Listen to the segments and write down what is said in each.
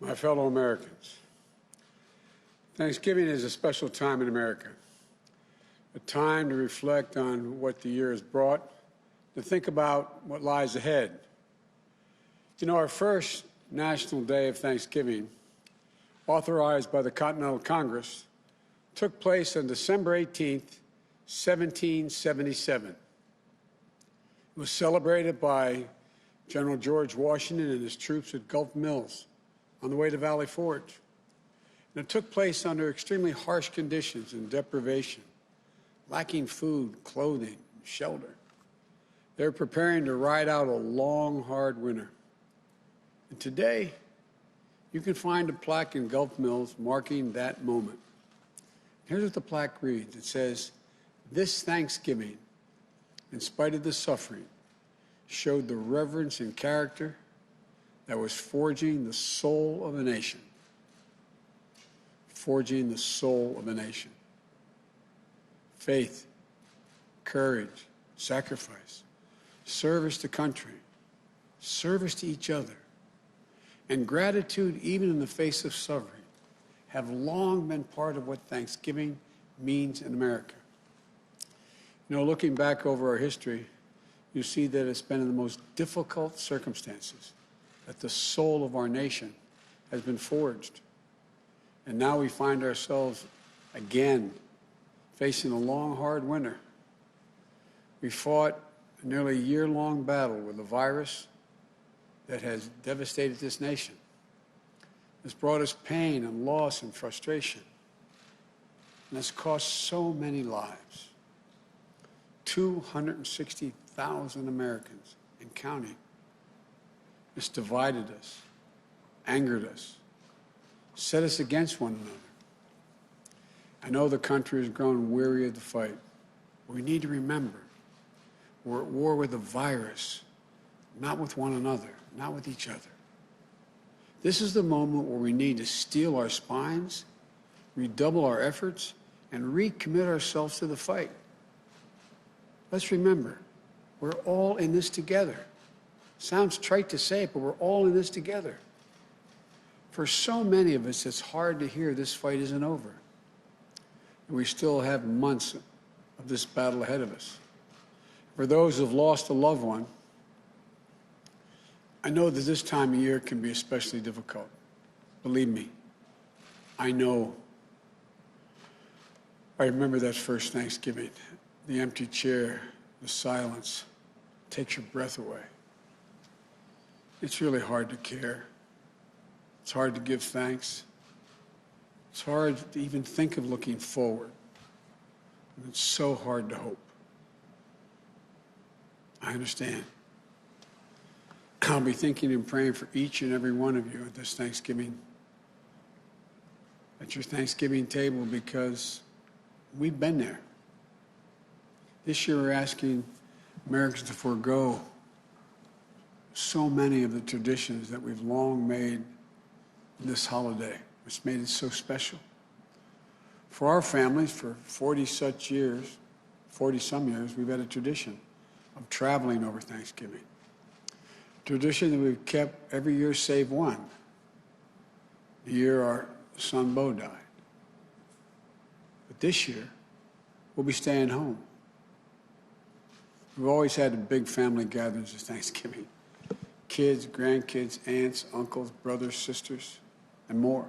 My fellow Americans, Thanksgiving is a special time in America, a time to reflect on what the year has brought, to think about what lies ahead. You know, our first National Day of Thanksgiving, authorized by the Continental Congress, took place on December 18, 1777. It was celebrated by General George Washington and his troops at Gulf Mills on the way to Valley Forge. And it took place under extremely harsh conditions and deprivation, lacking food, clothing, shelter. They were preparing to ride out a long, hard winter. And today, you can find a plaque in Gulf Mills marking that moment. Here's what the plaque reads. It says, "This Thanksgiving, in spite of the suffering, showed the reverence and character that was forging the soul of a nation." Forging the soul of a nation. Faith, courage, sacrifice, service to country, service to each other, and gratitude even in the face of suffering have long been part of what Thanksgiving means in America. You know, looking back over our history, you see that it's been in the most difficult circumstances that the soul of our nation has been forged. And now we find ourselves again facing a long, hard winter. We fought a nearly year-long battle with a virus that has devastated this nation. It's brought us pain and loss and frustration. And it's cost so many lives. 260,000 Americans and counting. It's divided us, angered us, set us against one another. I know the country has grown weary of the fight. We need to remember we're at war with a virus, not with one another, not with each other. This is the moment where we need to steel our spines, redouble our efforts, and recommit ourselves to the fight. Let's remember, we're all in this together. Sounds trite to say it, but we're all in this together. For so many of us, it's hard to hear this fight isn't over. And we still have months of this battle ahead of us. For those who have lost a loved one, I know that this time of year can be especially difficult. Believe me, I know. I remember that first Thanksgiving, the empty chair, the silence takes your breath away. It's really hard to care. It's hard to give thanks. It's hard to even think of looking forward. And it's so hard to hope. I understand. I'll be thinking and praying for each and every one of you at this Thanksgiving, at your Thanksgiving table, because we've been there. This year we're asking Americans to forego so many of the traditions that we've long made this holiday, which made it so special. For our families, for 40-some years, we've had a tradition of traveling over Thanksgiving. Tradition that we've kept every year save one, the year our son Bo died. But this year, we'll be staying home. We've always had big family gatherings at Thanksgiving. Kids, grandkids, aunts, uncles, brothers, sisters, and more.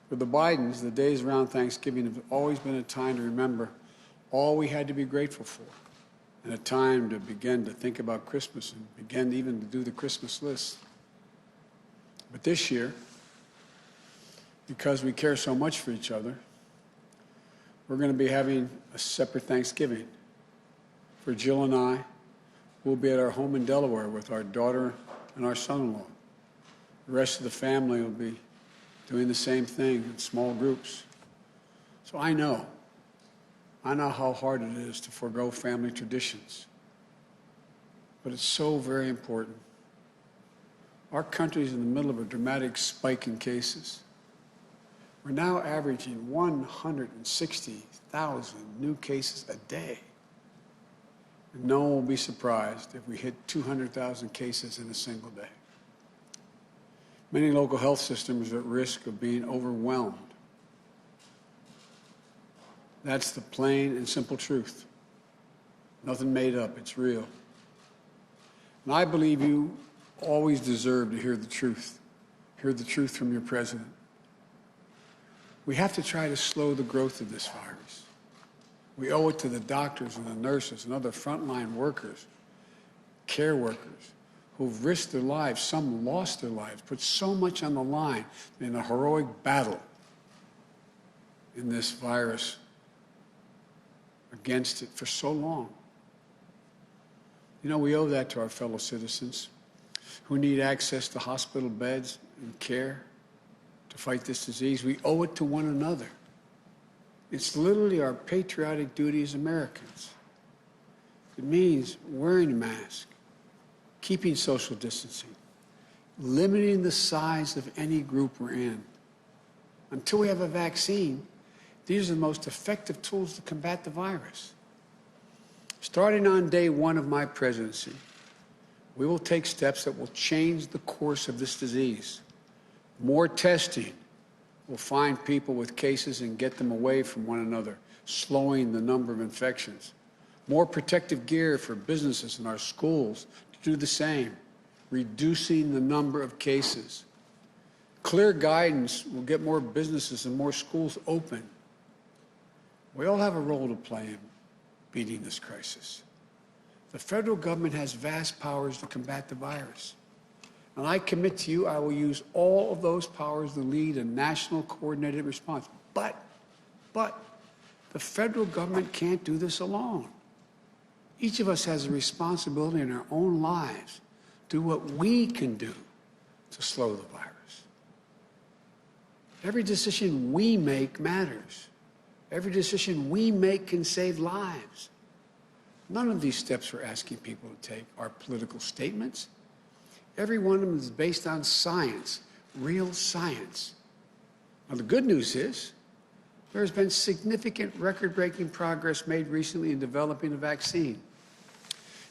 For the Bidens, the days around Thanksgiving have always been a time to remember all we had to be grateful for, and a time to begin to think about Christmas and begin even to do the Christmas list. But this year, because we care so much for each other, we're going to be having a separate Thanksgiving. For Jill and I, we'll be at our home in Delaware with our daughter and our son-in-law. The rest of the family will be doing the same thing in small groups. So I know how hard it is to forego family traditions. But it's so very important. Our country is in the middle of a dramatic spike in cases. We're now averaging 160,000 new cases a day. And no one will be surprised if we hit 200,000 cases in a single day. Many local health systems are at risk of being overwhelmed. That's the plain and simple truth. Nothing made up, it's real. And I believe you always deserve to hear the truth from your president. We have to try to slow the growth of this virus. We owe it to the doctors and the nurses and other frontline workers, care workers, who've risked their lives, some lost their lives, put so much on the line in a heroic battle in this virus against it for so long. You know, we owe that to our fellow citizens who need access to hospital beds and care to fight this disease. We owe it to one another. It's literally our patriotic duty as Americans. It means wearing a mask, keeping social distancing, limiting the size of any group we're in. Until we have a vaccine, these are the most effective tools to combat the virus. Starting on day one of my presidency, we will take steps that will change the course of this disease. More testing will find people with cases and get them away from one another, slowing the number of infections. More protective gear for businesses and our schools to do the same, reducing the number of cases. Clear guidance will get more businesses and more schools open. We all have a role to play in beating this crisis. The federal government has vast powers to combat the virus. And I commit to you, I will use all of those powers to lead a national coordinated response. But the federal government can't do this alone. Each of us has a responsibility in our own lives to do what we can do to slow the virus. Every decision we make matters. Every decision we make can save lives. None of these steps we're asking people to take are political statements. Every one of them is based on science, real science. Now, the good news is there has been significant record-breaking progress made recently in developing a vaccine.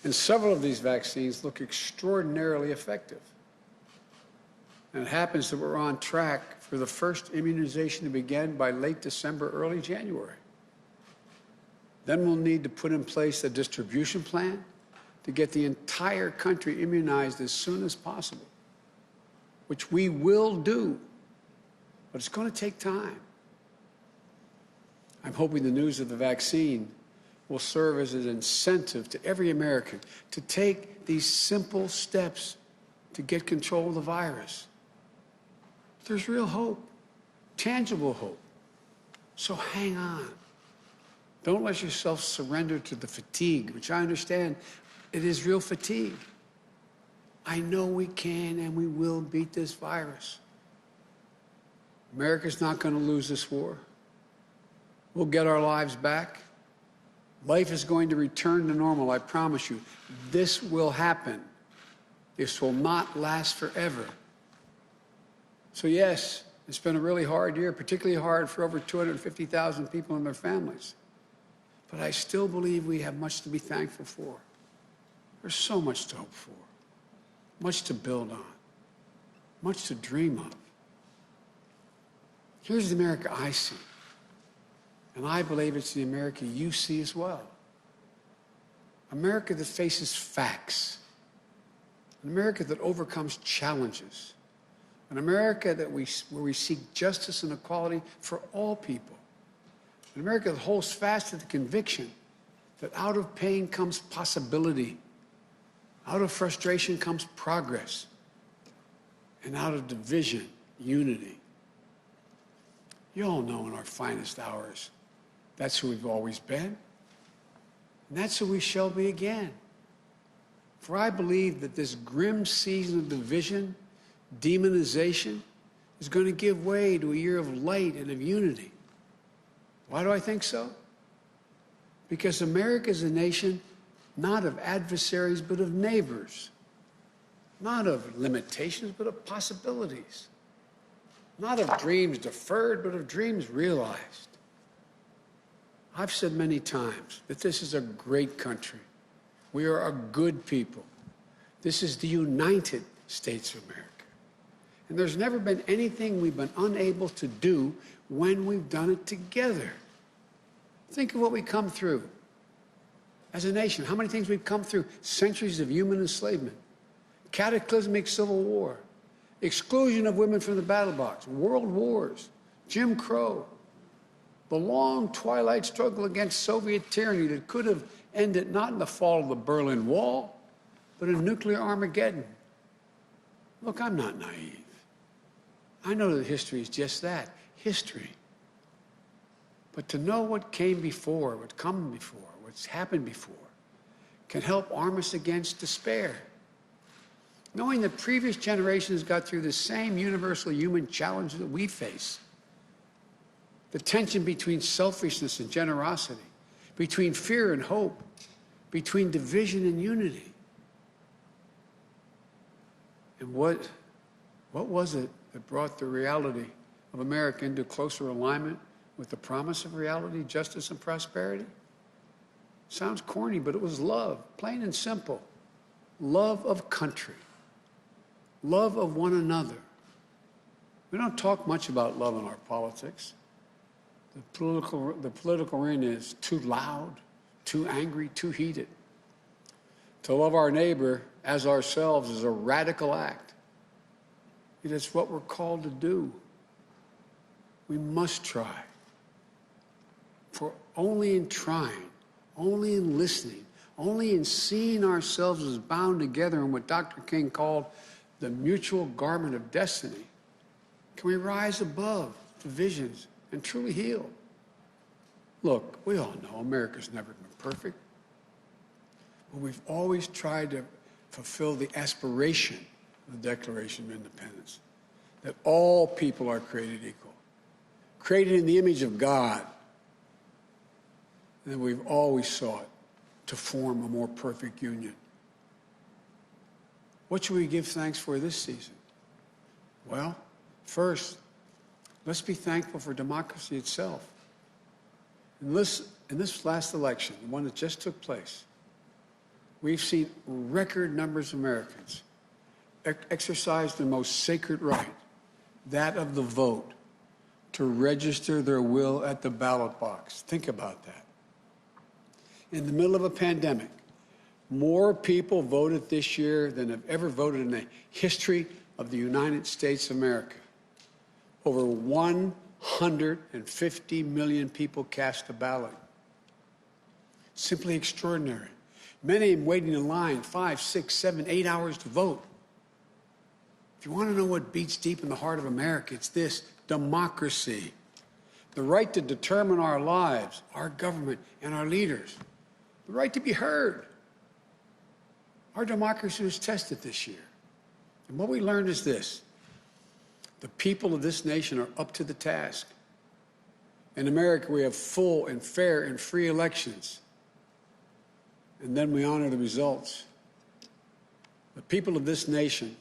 And several of these vaccines look extraordinarily effective. And it happens that we're on track for the first immunization to begin by late December, early January. Then we'll need to put in place a distribution plan to get the entire country immunized as soon as possible, which we will do, but it's going to take time. I'm hoping the news of the vaccine will serve as an incentive to every American to take these simple steps to get control of the virus. There's real hope, tangible hope. So hang on. Don't let yourself surrender to the fatigue, which I understand it is real fatigue. I know we can and we will beat this virus. America's not going to lose this war. We'll get our lives back. Life is going to return to normal, I promise you. This will happen. This will not last forever. So yes, it's been a really hard year, particularly hard for over 250,000 people and their families. But I still believe we have much to be thankful for. There's so much to hope for, much to build on, much to dream of. Here's the America I see, and I believe it's the America you see as well. America that faces facts, an America that overcomes challenges, an America where we seek justice and equality for all people. An America that holds fast to the conviction that out of pain comes possibility, out of frustration comes progress, and out of division, unity. You all know in our finest hours, that's who we've always been, and that's who we shall be again. For I believe that this grim season of division, demonization, is going to give way to a year of light and of unity. Why do I think so? Because America is a nation not of adversaries, but of neighbors. Not of limitations, but of possibilities. Not of dreams deferred, but of dreams realized. I've said many times that this is a great country. We are a good people. This is the United States of America. And there's never been anything we've been unable to do when we've done it together. Think of what we come through as a nation. How many things we've come through? Centuries of human enslavement, cataclysmic civil war, exclusion of women from the battle box, world wars, Jim Crow, the long twilight struggle against Soviet tyranny that could have ended not in the fall of the Berlin Wall, but in nuclear Armageddon. Look, I'm not naive. I know that history is just that, history. But to know what came before, what's come before, what's happened before, can help arm us against despair. Knowing that previous generations got through the same universal human challenges that we face. The tension between selfishness and generosity, between fear and hope, between division and unity. And what was it that brought the reality of America into closer alignment with the promise of reality, justice, and prosperity? Sounds corny, but it was love, plain and simple. Love of country. Love of one another. We don't talk much about love in our politics. The political arena is too loud, too angry, too heated. To love our neighbor as ourselves is a radical act. It is what we're called to do. We must try. For only in trying, only in listening, only in seeing ourselves as bound together in what Dr. King called the mutual garment of destiny, can we rise above divisions and truly heal. Look, we all know America's never been perfect, but we've always tried to fulfill the aspiration of the Declaration of Independence, that all people are created equal, created in the image of God, and that we've always sought to form a more perfect union. What should we give thanks for this season? Well, first, let's be thankful for democracy itself. In this last election, the one that just took place, we've seen record numbers of Americans exercise their most sacred right, that of the vote, to register their will at the ballot box. Think about that. In the middle of a pandemic, more people voted this year than have ever voted in the history of the United States of America. Over 150 million people cast a ballot. Simply extraordinary. Many of them waiting in line 5, 6, 7, 8 hours to vote. If you want to know what beats deep in the heart of America, it's this: democracy. The right to determine our lives, our government, and our leaders. The right to be heard. Our democracy was tested this year. And what we learned is this: the people of this nation are up to the task. In America, we have full and fair and free elections. And then we honor the results. The people of this nation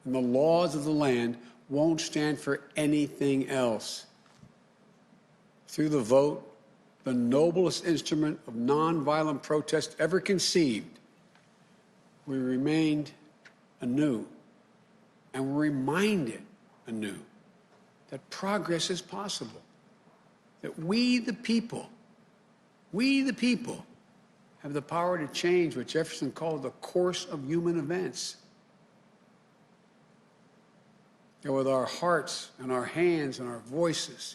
and the laws of the land won't stand for anything else. Through the vote, the noblest instrument of nonviolent protest ever conceived, we remained anew and were reminded anew that progress is possible, that we the people, have the power to change what Jefferson called the course of human events. And with our hearts and our hands and our voices,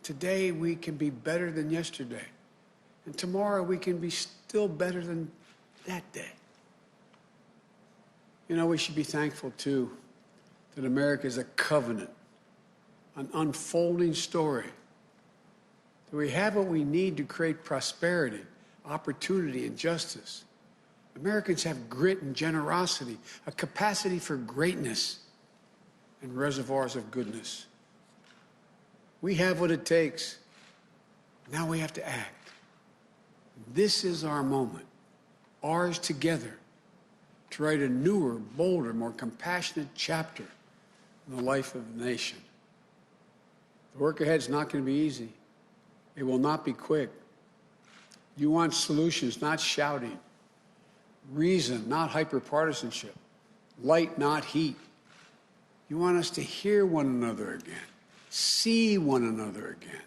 today we can be better than yesterday. And tomorrow we can be still better than that day. You know, we should be thankful, too, that America is a covenant, an unfolding story. That we have what we need to create prosperity, opportunity, and justice. Americans have grit and generosity, a capacity for greatness, and reservoirs of goodness. We have what it takes. Now we have to act. This is our moment, ours together, to write a newer, bolder, more compassionate chapter in the life of the nation. The work ahead is not going to be easy. It will not be quick. You want solutions, not shouting. Reason, not hyperpartisanship. Light, not heat. You want us to hear one another again, see one another again,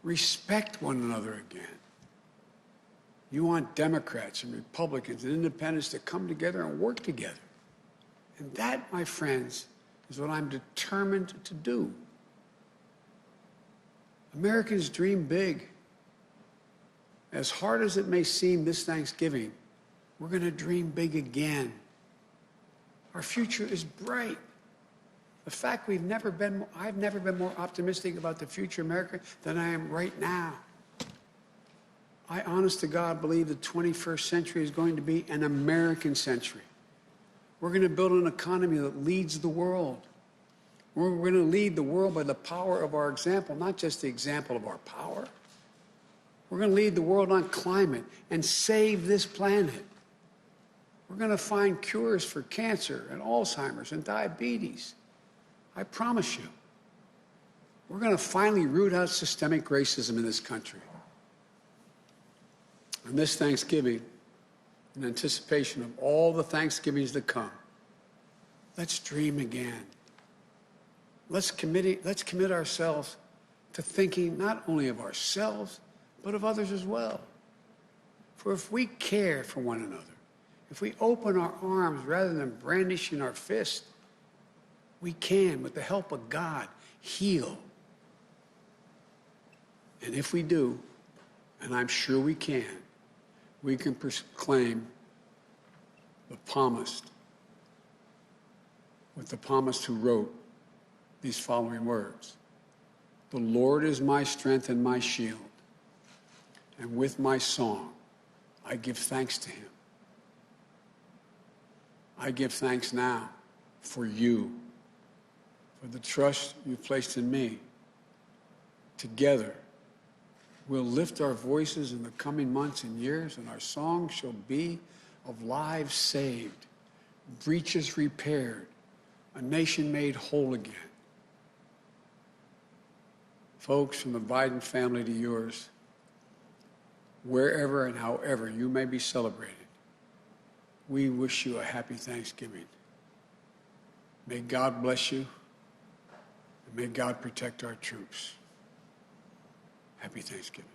respect one another again. You want Democrats and Republicans and independents to come together and work together. And that, my friends, is what I'm determined to do. Americans dream big. As hard as it may seem this Thanksgiving, we're going to dream big again. Our future is bright. The fact I've never been more optimistic about the future of America than I am right now. I, honest to God, believe the 21st century is going to be an American century. We're going to build an economy that leads the world. We're going to lead the world by the power of our example, not just the example of our power. We're going to lead the world on climate and save this planet. We're going to find cures for cancer and Alzheimer's and diabetes. I promise you. We're going to finally root out systemic racism in this country. And this Thanksgiving, in anticipation of all the Thanksgivings to come, let's dream again. Let's commit ourselves to thinking not only of ourselves, but of others as well. For if we care for one another, if we open our arms rather than brandishing our fist, we can, with the help of God, heal. And if we do, and I'm sure we can proclaim the psalmist, with the psalmist who wrote these following words: "The Lord is my strength and my shield, and with my song I give thanks to him." I give thanks now for you, for the trust you've placed in me. Together, we'll lift our voices in the coming months and years, and our song shall be of lives saved, breaches repaired, a nation made whole again. Folks, from the Biden family to yours, wherever and however you may be celebrated, we wish you a happy Thanksgiving. May God bless you, and may God protect our troops. Happy Thanksgiving.